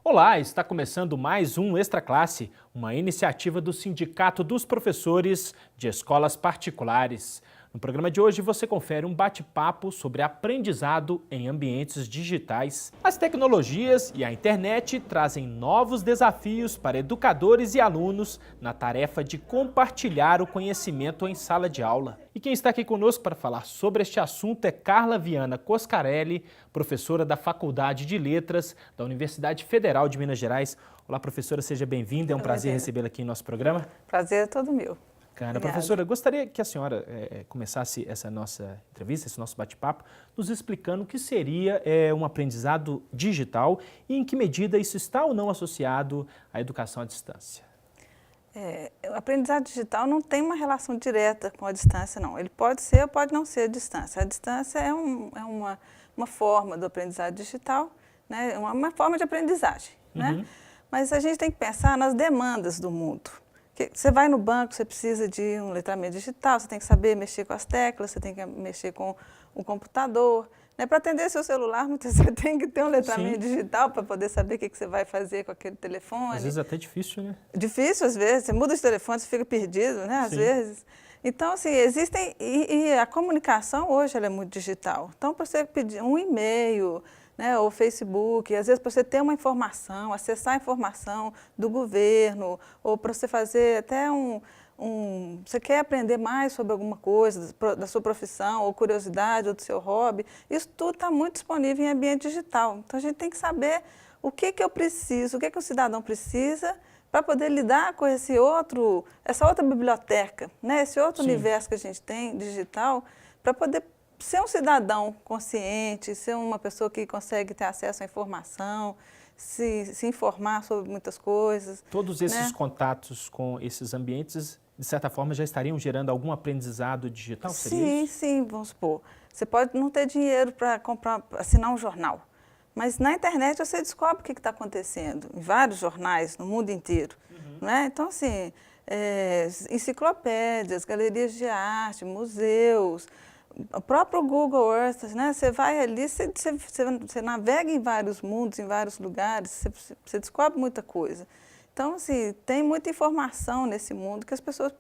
Olá, está começando mais um Extra Classe, uma iniciativa do Sindicato dos Professores de Escolas Particulares. No programa de hoje você confere um bate-papo sobre aprendizado em ambientes digitais. As tecnologias e a internet trazem novos desafios para educadores e alunos na tarefa de compartilhar o conhecimento em sala de aula. E quem está aqui conosco para falar sobre este assunto é Carla Viana Coscarelli, professora da Faculdade de Letras da Universidade Federal de Minas Gerais. Olá, professora, seja bem-vinda, é um prazer recebê-la aqui em nosso programa. Prazer é todo meu. Cara, professora, gostaria que a senhora começasse essa nossa entrevista, esse nosso bate-papo, nos explicando o que seria um aprendizado digital e em que medida isso está ou não associado à educação à distância. O aprendizado digital não tem uma relação direta com a distância, não. Ele pode ser ou pode não ser a distância. A distância é uma forma do aprendizado digital, né? Uma forma de aprendizagem, né? Mas a gente tem que pensar nas demandas do mundo. Você vai no banco, você precisa de um letramento digital, você tem que saber mexer com as teclas, você tem que mexer com o computador. Né? Para atender seu celular, você tem que ter um letramento digital para poder saber o que você vai fazer com aquele telefone. Às vezes é até difícil, né? Difícil, às vezes. Você muda de telefone, você fica perdido, né? Às vezes. Então, assim, existem... E a comunicação hoje ela é muito digital. Então, para você pedir um e-mail, né, ou Facebook, às vezes para você ter uma informação, acessar a informação do governo, ou para você fazer até você quer aprender mais sobre alguma coisa da sua profissão, ou curiosidade, ou do seu hobby, isso tudo está muito disponível em ambiente digital. Então a gente tem que saber o que eu preciso, o que o cidadão precisa para poder lidar com essa outra biblioteca, né, esse outro universo que a gente tem digital, para poder ser um cidadão consciente, ser uma pessoa que consegue ter acesso à informação, se informar sobre muitas coisas. Todos esses contatos com esses ambientes, de certa forma, já estariam gerando algum aprendizado digital? Seria isso? Sim, vamos supor. Você pode não ter dinheiro para assinar um jornal, mas na internet você descobre o que está acontecendo em vários jornais no mundo inteiro. Né? Então, assim, enciclopédias, galerias de arte, museus, o próprio Google Earth, né? Você vai ali, você navega em vários mundos, em vários lugares, você descobre muita coisa. Então, assim, tem muita informação nesse mundo que as pessoas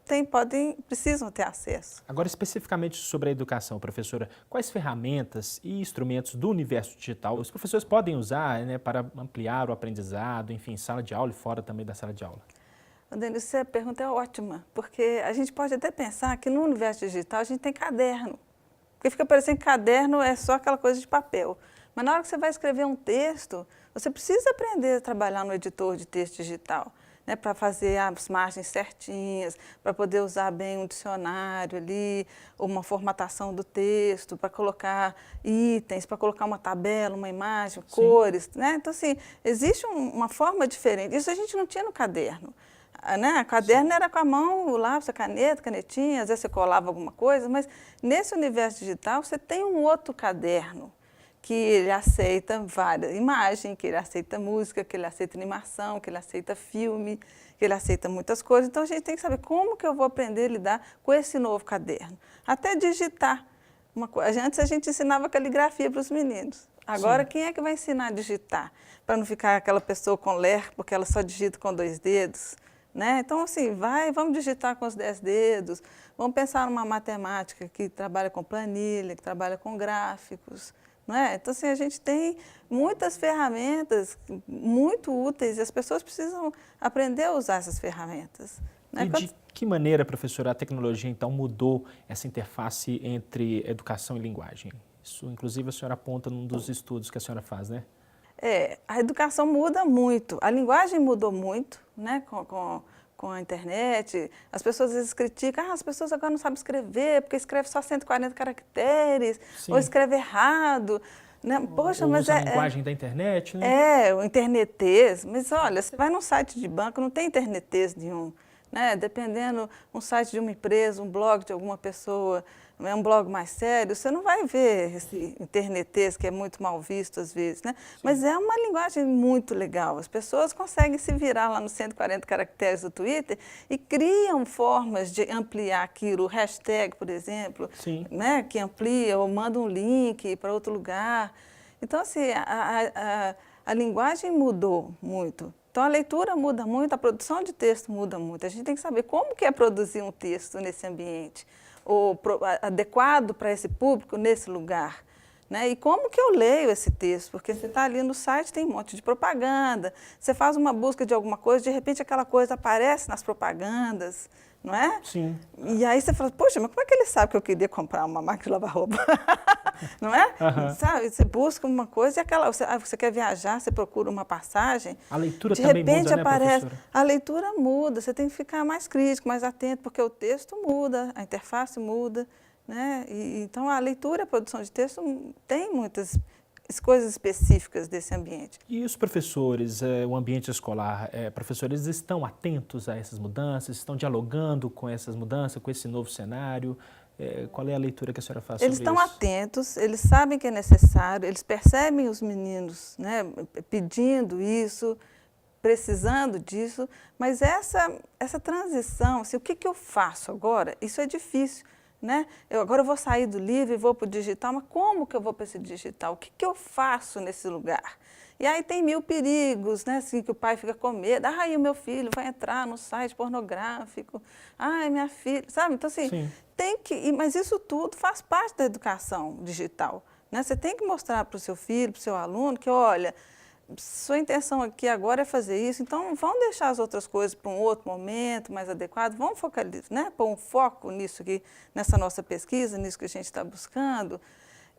precisam ter acesso. Agora, especificamente sobre a educação, professora, quais ferramentas e instrumentos do universo digital os professores podem usar, né, para ampliar o aprendizado, enfim, em sala de aula e fora também da sala de aula? Denis, essa pergunta é ótima, porque a gente pode até pensar que no universo digital a gente tem caderno. Porque fica parecendo que caderno é só aquela coisa de papel. Mas na hora que você vai escrever um texto, você precisa aprender a trabalhar no editor de texto digital, né, para fazer as margens certinhas, para poder usar bem um dicionário ali, uma formatação do texto, para colocar itens, para colocar uma tabela, uma imagem, cores. Né? Então, assim, existe uma forma diferente. Isso a gente não tinha no caderno. Né? O caderno era com a mão, o lápis, a caneta, canetinha, às vezes você colava alguma coisa, mas nesse universo digital você tem um outro caderno que ele aceita várias imagens, que ele aceita música, que ele aceita animação, que ele aceita filme, que ele aceita muitas coisas. Então a gente tem que saber como que eu vou aprender a lidar com esse novo caderno. Até digitar. Antes a gente ensinava caligrafia para os meninos. Agora quem é que vai ensinar a digitar? Para não ficar aquela pessoa com ler, porque ela só digita com 2 dedos. Né? Então, assim, vamos digitar com os 10 dedos, vamos pensar numa matemática que trabalha com planilha, que trabalha com gráficos. Não é? Então, assim, a gente tem muitas ferramentas muito úteis e as pessoas precisam aprender a usar essas ferramentas. Né? E de que maneira, professora, a tecnologia, então, mudou essa interface entre educação e linguagem? Isso, inclusive, a senhora aponta num dos estudos que a senhora faz, né? A educação muda muito, a linguagem mudou muito, né, com a internet. As pessoas às vezes criticam, as pessoas agora não sabem escrever, porque escreve só 140 caracteres, ou escreve errado. Né? Poxa, ou mas usa a linguagem da internet, né? O internetês. Mas olha, você vai num site de banco, não tem internetês nenhum. Né? Dependendo, um site de uma empresa, um blog de alguma pessoa, um blog mais sério, você não vai ver esse internetês que é muito mal visto às vezes, né? Mas é uma linguagem muito legal. As pessoas conseguem se virar lá nos 140 caracteres do Twitter e criam formas de ampliar aquilo, o hashtag, por exemplo, né? Que amplia ou manda um link para outro lugar. Então, assim, a linguagem mudou muito. Então, a leitura muda muito, a produção de texto muda muito. A gente tem que saber como que é produzir um texto nesse ambiente, ou adequado para esse público nesse lugar. Né? E como que eu leio esse texto? Porque você está ali no site, tem um monte de propaganda, você faz uma busca de alguma coisa, de repente aquela coisa aparece nas propagandas, não é? Sim. E aí você fala, poxa, mas como é que ele sabe que eu queria comprar uma máquina de lavar roupa? Não é? Sabe, você busca uma coisa e aquela, você quer viajar, você procura uma passagem. A leitura de também repente muda, né, aparece, professora? a leitura muda, você tem que ficar mais crítico, mais atento, porque o texto muda, a interface muda. Né? Então, a leitura, a produção de texto tem muitas coisas específicas desse ambiente. E os professores, o ambiente escolar, professores estão atentos a essas mudanças, estão dialogando com essas mudanças, com esse novo cenário? Qual é a leitura que a senhora faz sobre isso? Eles estão atentos, eles sabem que é necessário, eles percebem os meninos, né, pedindo isso, precisando disso, mas essa transição, assim, o que eu faço agora? Isso é difícil. Né? Agora eu vou sair do livro e vou para o digital, mas como que eu vou para esse digital? O que eu faço nesse lugar? E aí tem mil perigos, né? Assim, que o pai fica com medo. Ai, o meu filho vai entrar no site pornográfico. Ai, minha filha, sabe? Então, assim, Sim. tem que... Mas isso tudo faz parte da educação digital. Né? Você tem que mostrar para o seu filho, para o seu aluno, que, olha, sua intenção aqui agora é fazer isso, então vamos deixar as outras coisas para um outro momento mais adequado, vamos focalizar, né? Pôr um foco nisso aqui, nessa nossa pesquisa, nisso que a gente está buscando,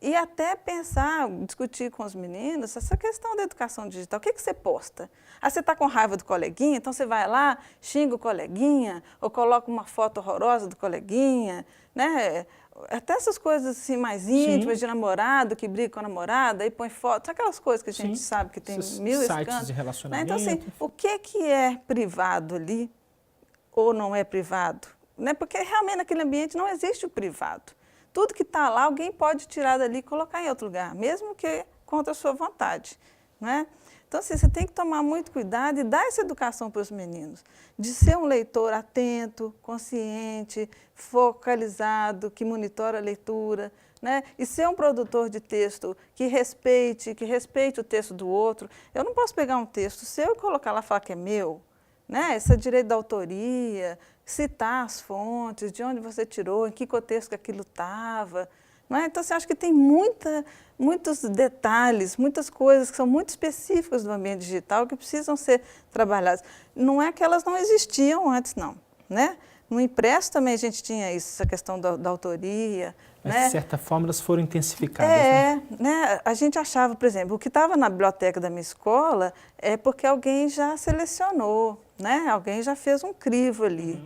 e até pensar, discutir com os meninos essa questão da educação digital. O que você posta? Ah, você está com raiva do coleguinha, então você vai lá, xinga o coleguinha, ou coloca uma foto horrorosa do coleguinha, né? Até essas coisas assim mais íntimas, de namorado que briga com a namorada e põe foto, aquelas coisas que a gente sabe que tem mil sites de relacionamento. Né? Então, assim, o que é privado ali ou não é privado? Né? Porque realmente naquele ambiente não existe o privado. Tudo que está lá, alguém pode tirar dali e colocar em outro lugar, mesmo que contra a sua vontade. Né? Então, assim, você tem que tomar muito cuidado e dar essa educação para os meninos, de ser um leitor atento, consciente, focalizado, que monitora a leitura, né? E ser um produtor de texto que respeite o texto do outro. Eu não posso pegar um texto seu e colocar lá e falar que é meu, né? Esse é direito da autoria, citar as fontes, de onde você tirou, em que contexto que aquilo estava. Né? Então, você acha que tem muitos detalhes, muitas coisas que são muito específicas do ambiente digital que precisam ser trabalhadas. Não é que elas não existiam antes, não. Né? No impresso também a gente tinha isso, essa questão da autoria. Mas, né? de certa forma, elas foram intensificadas. Né? A gente achava, por exemplo, o que estava na biblioteca da minha escola é porque alguém já selecionou, né? Alguém já fez um crivo ali.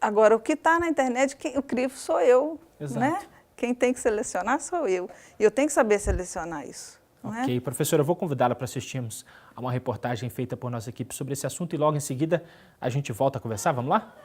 Agora, o que está na internet, o crivo sou eu. Exato. Né? Quem tem que selecionar sou eu. E eu tenho que saber selecionar isso. Ok, professora, eu vou convidá-la para assistirmos a uma reportagem feita por nossa equipe sobre esse assunto e logo em seguida a gente volta a conversar. Vamos lá?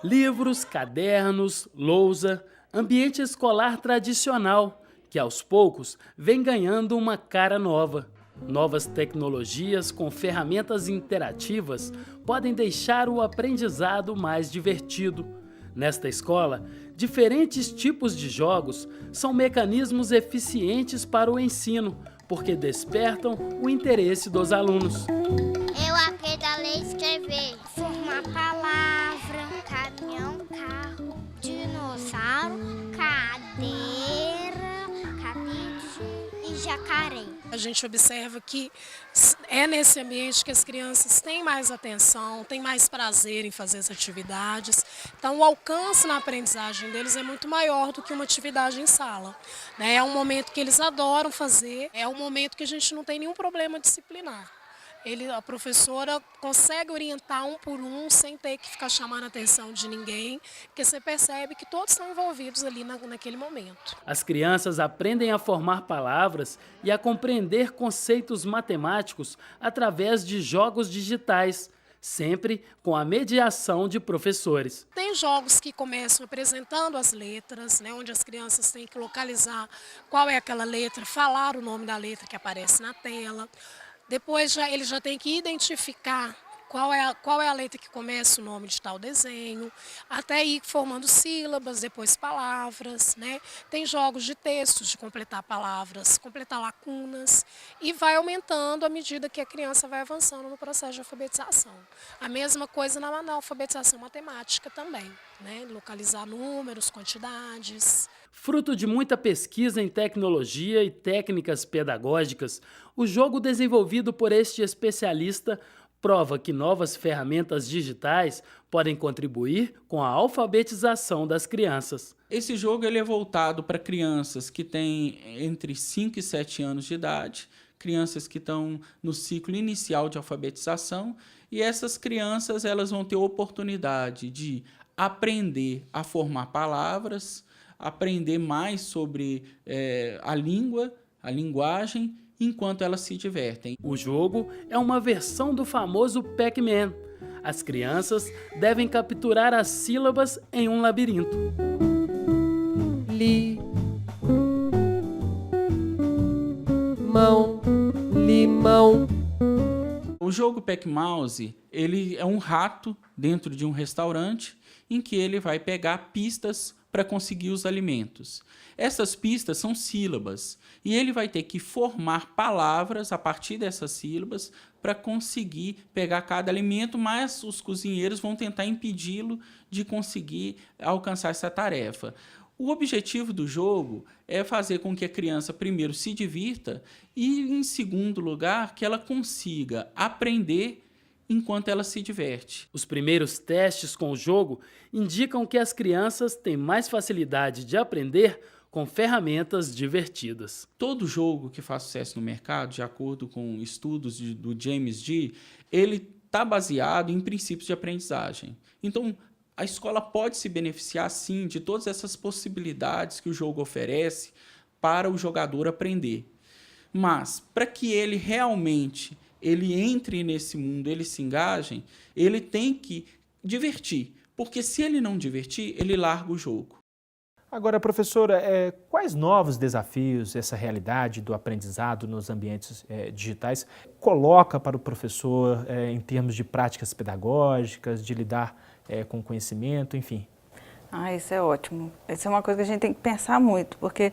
Livros, cadernos, lousa, ambiente escolar tradicional, que aos poucos vem ganhando uma cara nova. Novas tecnologias com ferramentas interativas podem deixar o aprendizado mais divertido. Nesta escola, diferentes tipos de jogos são mecanismos eficientes para o ensino, porque despertam o interesse dos alunos. Eu aprendo a ler e escrever. Formar palavra, caminhão, carro, dinossauro, cadeira, cabide e jacaré. A gente observa que é nesse ambiente que as crianças têm mais atenção, têm mais prazer em fazer as atividades. Então, o alcance na aprendizagem deles é muito maior do que uma atividade em sala. Né? É um momento que eles adoram fazer, é um momento que a gente não tem nenhum problema disciplinar. A professora consegue orientar um por um sem ter que ficar chamando a atenção de ninguém, porque você percebe que todos estão envolvidos ali naquele momento. As crianças aprendem a formar palavras e a compreender conceitos matemáticos através de jogos digitais, sempre com a mediação de professores. Tem jogos que começam apresentando as letras, né, onde as crianças têm que localizar qual é aquela letra, falar o nome da letra que aparece na tela. Depois ele já tem que identificar qual é a letra que começa o nome de tal desenho, até ir formando sílabas, depois palavras, né? Tem jogos de textos, de completar palavras, completar lacunas, e vai aumentando à medida que a criança vai avançando no processo de alfabetização. A mesma coisa na alfabetização matemática também, né? Localizar números, quantidades. Fruto de muita pesquisa em tecnologia e técnicas pedagógicas, o jogo desenvolvido por este especialista prova que novas ferramentas digitais podem contribuir com a alfabetização das crianças. Esse jogo ele é voltado para crianças que têm entre 5 e 7 anos de idade, crianças que estão no ciclo inicial de alfabetização, e essas crianças elas vão ter oportunidade de aprender a formar palavras, aprender mais sobre a língua, a linguagem, enquanto elas se divertem. O jogo é uma versão do famoso Pac-Man. As crianças devem capturar as sílabas em um labirinto. Limão. O jogo Pac-Mouse, ele é um rato dentro de um restaurante em que ele vai pegar pistas para conseguir os alimentos. Essas pistas são sílabas e ele vai ter que formar palavras a partir dessas sílabas para conseguir pegar cada alimento, mas os cozinheiros vão tentar impedi-lo de conseguir alcançar essa tarefa. O objetivo do jogo é fazer com que a criança primeiro se divirta e, em segundo lugar, que ela consiga aprender enquanto ela se diverte. Os primeiros testes com o jogo indicam que as crianças têm mais facilidade de aprender com ferramentas divertidas. Todo jogo que faz sucesso no mercado, de acordo com estudos do James Gee, ele está baseado em princípios de aprendizagem. Então, a escola pode se beneficiar, sim, de todas essas possibilidades que o jogo oferece para o jogador aprender. Mas, para que ele realmente entre nesse mundo, ele se engaje, ele tem que divertir. Porque se ele não divertir, ele larga o jogo. Agora, professora, quais novos desafios essa realidade do aprendizado nos ambientes digitais coloca para o professor em termos de práticas pedagógicas, de lidar com conhecimento, enfim? Isso é ótimo. Isso é uma coisa que a gente tem que pensar muito, porque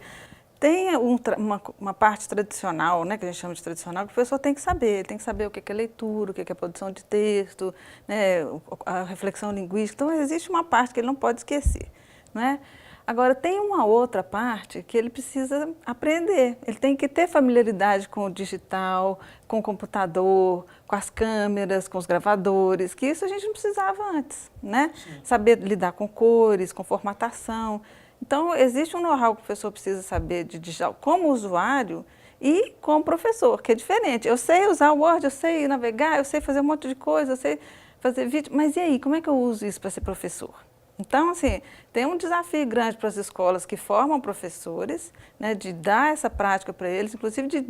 tem uma parte tradicional, né, que a gente chama de tradicional, que o professor tem que saber. Ele tem que saber o que é leitura, o que é produção de texto, né, a reflexão linguística. Então, existe uma parte que ele não pode esquecer, não é? Agora, tem uma outra parte que ele precisa aprender. Ele tem que ter familiaridade com o digital, com o computador, com as câmeras, com os gravadores, que isso a gente não precisava antes, né? Sim. Saber lidar com cores, com formatação. Então, existe um know-how que o professor precisa saber de digital como usuário e como professor, que é diferente. Eu sei usar o Word, eu sei navegar, eu sei fazer um monte de coisa, eu sei fazer vídeo, mas e aí, como é que eu uso isso para ser professor? Então, assim, tem um desafio grande para as escolas que formam professores, né, de dar essa prática para eles, inclusive de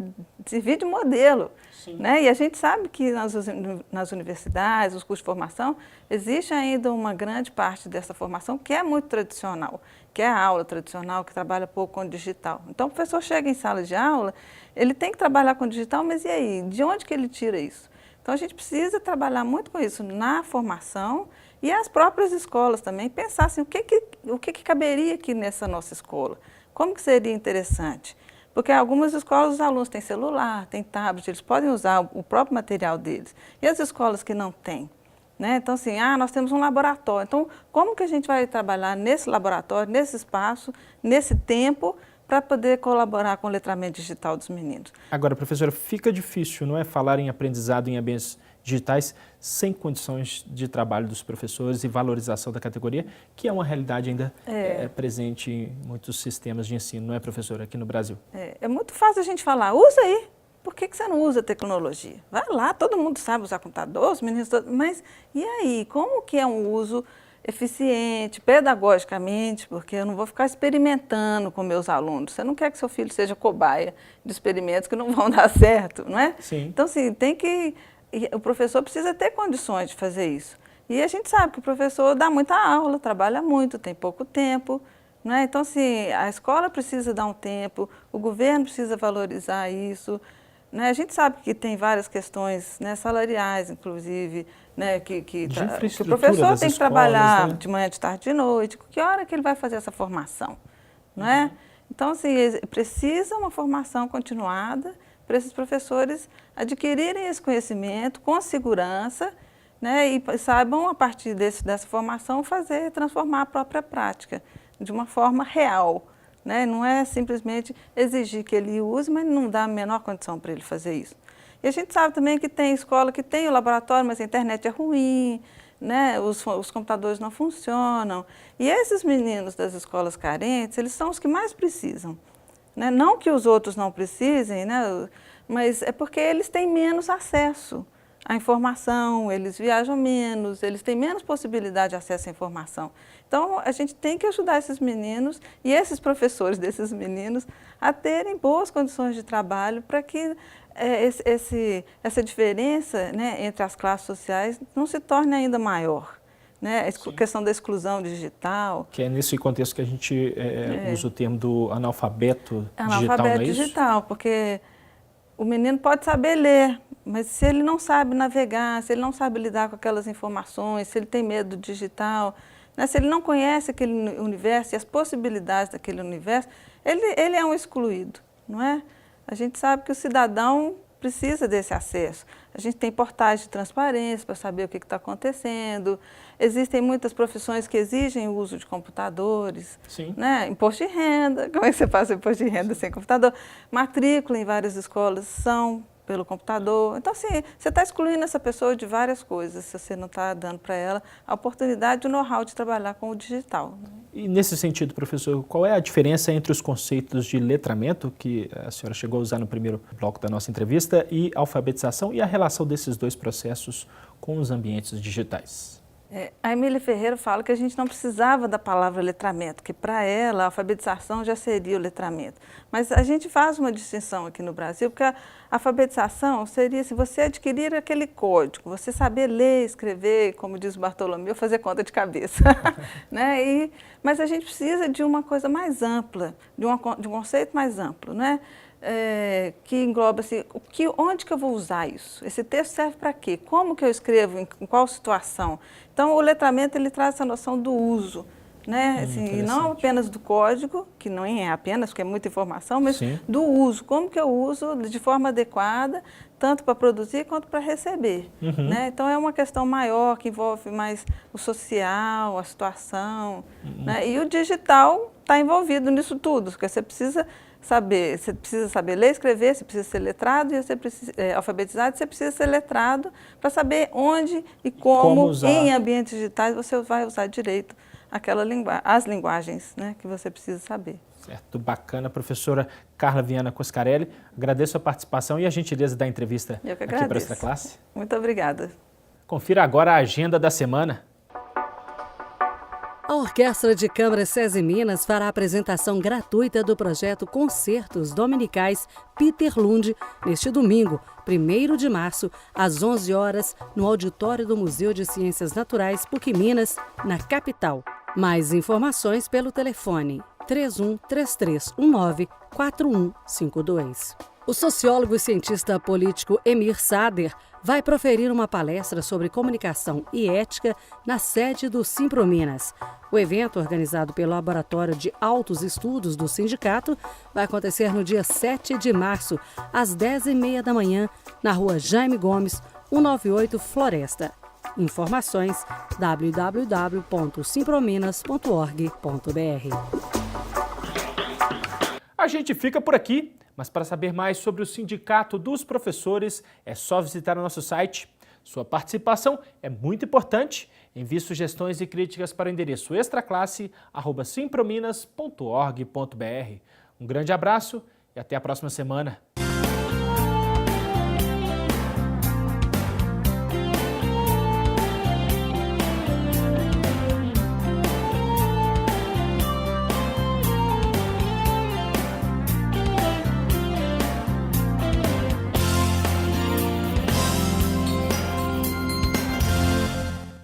servir de modelo. Né? E a gente sabe que nas universidades, os cursos de formação, existe ainda uma grande parte dessa formação que é muito tradicional, que é a aula tradicional, que trabalha pouco com o digital. Então, o professor chega em sala de aula, ele tem que trabalhar com o digital, mas e aí? De onde que ele tira isso? Então, a gente precisa trabalhar muito com isso na formação e as próprias escolas também, pensar assim, o que caberia aqui nessa nossa escola? Como que seria interessante? Porque algumas escolas os alunos têm celular, têm tablet, eles podem usar o próprio material deles. E as escolas que não têm? Né? Então, assim, nós temos um laboratório. Então, como que a gente vai trabalhar nesse laboratório, nesse espaço, nesse tempo, para poder colaborar com o letramento digital dos meninos? Agora, professora, fica difícil, não é, falar em aprendizado em ambientes digitais sem condições de trabalho dos professores e valorização da categoria, que é uma realidade ainda presente em muitos sistemas de ensino, não é, professora, aqui no Brasil? É muito fácil a gente falar, usa aí. Por que você não usa tecnologia? Vai lá, todo mundo sabe usar computador, os meninos todos, mas e aí? Como que é um uso eficiente, pedagogicamente, porque eu não vou ficar experimentando com meus alunos. Você não quer que seu filho seja cobaia de experimentos que não vão dar certo, não é? Sim. Então, assim, o professor precisa ter condições de fazer isso. E a gente sabe que o professor dá muita aula, trabalha muito, tem pouco tempo, não é? Então, assim, a escola precisa dar um tempo, o governo precisa valorizar isso, né? A gente sabe que tem várias questões, né, salariais, inclusive, né, que o professor tem que trabalhar, né, de manhã, de tarde, de noite. Que hora que ele vai fazer essa formação? Não é? Então, assim, precisa uma formação continuada para esses professores adquirirem esse conhecimento com segurança, né, e saibam, a partir dessa formação, transformar a própria prática de uma forma real. Né? Não é simplesmente exigir que ele use, mas não dá a menor condição para ele fazer isso. E a gente sabe também que tem escola que tem o laboratório, mas a internet é ruim, né? Os computadores não funcionam. E esses meninos das escolas carentes, eles são os que mais precisam. Né? Não que os outros não precisem, né? Mas é porque eles têm menos acesso à informação, eles viajam menos, eles têm menos possibilidade de acesso à informação. Então, a gente tem que ajudar esses meninos e esses professores desses meninos a terem boas condições de trabalho para que essa diferença, né, entre as classes sociais não se torne ainda maior. Né? A questão da exclusão digital. Que é nesse contexto que a gente usa o termo do analfabeto digital, não é isso? Analfabeto digital, porque o menino pode saber ler, mas se ele não sabe navegar, se ele não sabe lidar com aquelas informações, se ele tem medo do digital, né, se ele não conhece aquele universo e as possibilidades daquele universo, ele é um excluído, não é? A gente sabe que o cidadão precisa desse acesso. A gente tem portais de transparência para saber o que está acontecendo. Existem muitas profissões que exigem o uso de computadores. Sim. Né? Imposto de renda, como é que você faz o imposto de renda sem computador? Matrícula em várias escolas são pelo computador. Então, assim, você está excluindo essa pessoa de várias coisas, se você não está dando para ela a oportunidade, o know-how de trabalhar com o digital. E nesse sentido, professor, qual é a diferença entre os conceitos de letramento, que a senhora chegou a usar no primeiro bloco da nossa entrevista, e alfabetização, e a relação desses dois processos com os ambientes digitais? A Emília Ferreira fala que a gente não precisava da palavra letramento, que para ela a alfabetização já seria o letramento. Mas a gente faz uma distinção aqui no Brasil, porque a alfabetização seria se você adquirir aquele código, você saber ler, escrever, como diz o Bartolomeu, fazer conta de cabeça. Né? Mas a gente precisa de uma coisa mais ampla, de um conceito mais amplo, né? Que engloba assim, onde que eu vou usar isso? Esse texto serve para quê? Como que eu escrevo? Em qual situação? Então, o letramento ele traz essa noção do uso, né? Assim, e não apenas do código, que não é apenas, porque é muita informação, mas sim, do uso. Como que eu uso de forma adequada, tanto para produzir quanto para receber. Né? Então, é uma questão maior, que envolve mais o social, a situação. Né? E o digital está envolvido nisso tudo, porque você precisa saber ler, escrever, você precisa ser letrado, e você precisa alfabetizado, você precisa ser letrado para saber onde e como em ambientes digitais você vai usar direito as linguagens, né, que você precisa saber. Certo, bacana, professora Carla Viana Coscarelli. Agradeço a participação e a gentileza da entrevista aqui para a Extra Classe. Muito obrigada. Confira agora a agenda da semana. A Orquestra de Câmara SESI Minas fará a apresentação gratuita do projeto Concertos Dominicais Peter Lund neste domingo, 1º de março, às 11 horas, no auditório do Museu de Ciências Naturais PUC Minas, na capital. Mais informações pelo telefone 3133194152. O sociólogo e cientista político Emir Sader vai proferir uma palestra sobre comunicação e ética na sede do Simprominas. O evento, organizado pelo Laboratório de Altos Estudos do Sindicato, vai acontecer no dia 7 de março, às 10h30 da manhã, na rua Jaime Gomes, 198 Floresta. Informações www.simprominas.org.br. A gente fica por aqui. Mas para saber mais sobre o Sindicato dos Professores, é só visitar o nosso site. Sua participação é muito importante. Envie sugestões e críticas para o endereço extraclasse@simprominas.org.br. Um grande abraço e até a próxima semana.